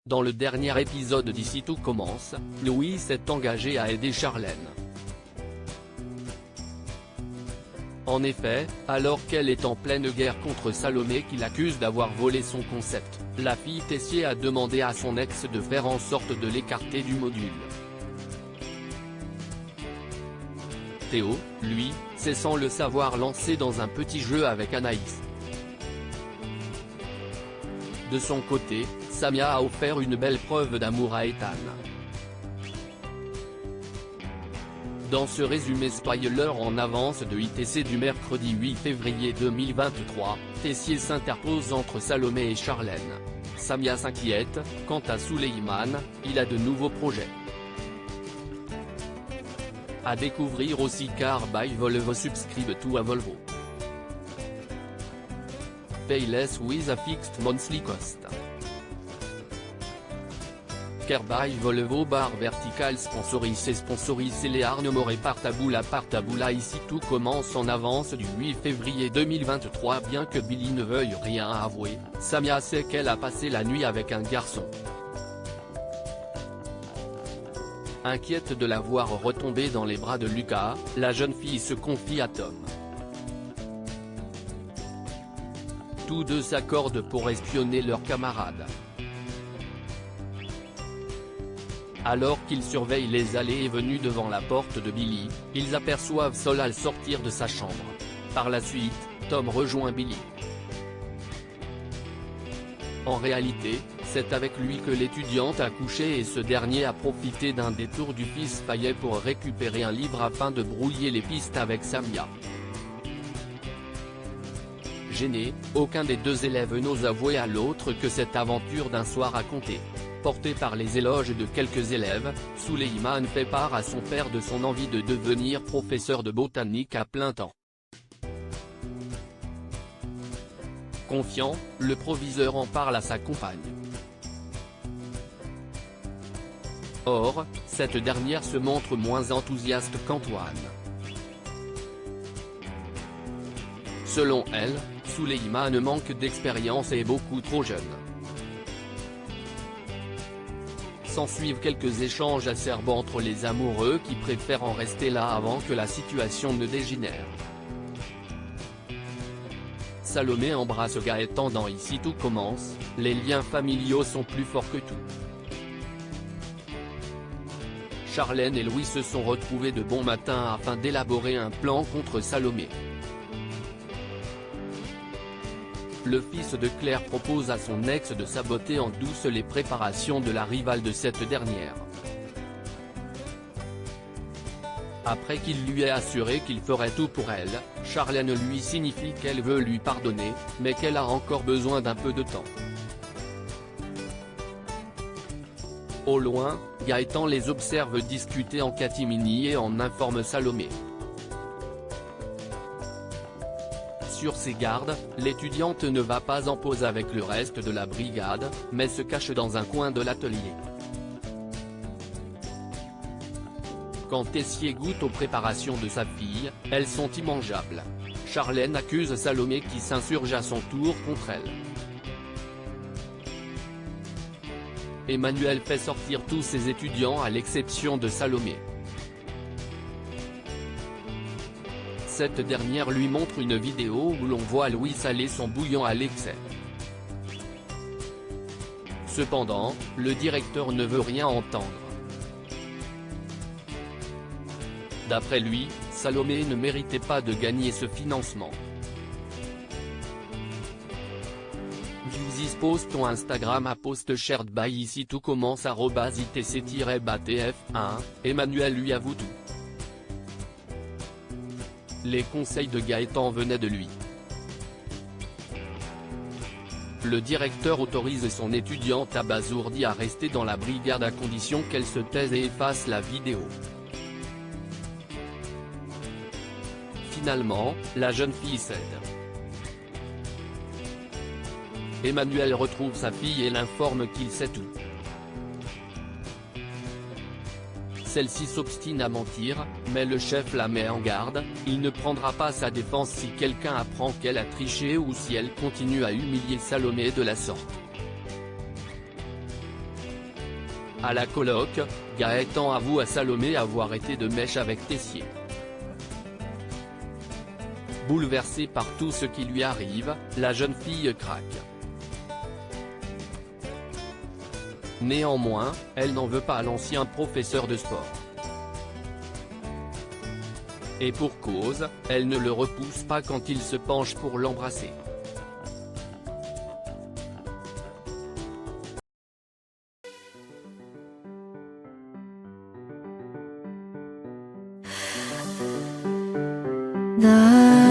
Dans le dernier épisode d'Ici tout commence, Louis s'est engagé à aider Charlène. En effet, alors qu'elle est en pleine guerre contre Salomé qui l'accuse d'avoir volé son concept, la fille Tessier a demandé à son ex de faire en sorte de l'écarter du module. Théo, lui, s'est sans le savoir lancé dans un petit jeu avec Anaïs. De son côté, Samia a offert une belle preuve d'amour à Ethan. Dans ce résumé spoiler en avance de ITC du mercredi 8 février 2023, Tessier s'interpose entre Salomé et Charlène. Samia s'inquiète, quant à Souleyman, il a de nouveaux projets. À découvrir aussi car by Volvo subscribe to a Volvo. Pay less with a fixed monthly cost. Car by Volvo bar vertical sponsorise les Arnemore et Partaboula Ici tout commence en avance du 8 février 2023. Bien que Billy ne veuille rien avouer, Samia sait qu'elle a passé la nuit avec un garçon. Inquiète de la voir retomber dans les bras de Lucas, la jeune fille se confie à Tom. Tous deux s'accordent pour espionner leurs camarades. Alors qu'ils surveillent les allées et venues devant la porte de Billy, ils aperçoivent Solal sortir de sa chambre. Par la suite, Tom rejoint Billy. En réalité, c'est avec lui que l'étudiante a couché et ce dernier a profité d'un détour du fils Fayet pour récupérer un livre afin de brouiller les pistes avec Samia. Gêné, aucun des deux élèves n'ose avouer à l'autre que cette aventure d'un soir a compté. Porté par les éloges de quelques élèves, Souleyman fait part à son père de son envie de devenir professeur de botanique à plein temps. Confiant, le proviseur en parle à sa compagne. Or, cette dernière se montre moins enthousiaste qu'Antoine. Selon elle, Souleyman manque d'expérience et est beaucoup trop jeune. S'ensuivent quelques échanges acerbes entre les amoureux qui préfèrent en rester là avant que la situation ne dégénère. Salomé embrasse Gaëtan dans Ici tout commence, les liens familiaux sont plus forts que tout. Charlène et Louis se sont retrouvés de bon matin afin d'élaborer un plan contre Salomé. Le fils de Claire propose à son ex de saboter en douce les préparations de la rivale de cette dernière. Après qu'il lui ait assuré qu'il ferait tout pour elle, Charlène lui signifie qu'elle veut lui pardonner, mais qu'elle a encore besoin d'un peu de temps. Au loin, Gaëtan les observe discuter en catimini et en informe Salomé. Sur ses gardes, l'étudiante ne va pas en pause avec le reste de la brigade, mais se cache dans un coin de l'atelier. Quand Tessier goûte aux préparations de sa fille, elles sont immangeables. Charlène accuse Salomé qui s'insurge à son tour contre elle. Emmanuel fait sortir tous ses étudiants à l'exception de Salomé. Cette dernière lui montre une vidéo où l'on voit Louis saler son bouillon à l'excès. Cependant, le directeur ne veut rien entendre. D'après lui, Salomé ne méritait pas de gagner ce financement. This post ton Instagram à post shared by Ici tout commence @itc-batf1, Emmanuel lui avoue tout. Les conseils de Gaëtan venaient de lui. Le directeur autorise son étudiante abasourdie à rester dans la brigade à condition qu'elle se taise et efface la vidéo. Finalement, la jeune fille cède. Emmanuel retrouve sa fille et l'informe qu'il sait tout. Celle-ci s'obstine à mentir, mais le chef la met en garde, il ne prendra pas sa défense si quelqu'un apprend qu'elle a triché ou si elle continue à humilier Salomé de la sorte. À la coloc, Gaëtan avoue à Salomé avoir été de mèche avec Tessier. Bouleversée par tout ce qui lui arrive, la jeune fille craque. Néanmoins, elle n'en veut pas à l'ancien professeur de sport. Et pour cause, elle ne le repousse pas quand il se penche pour l'embrasser. 나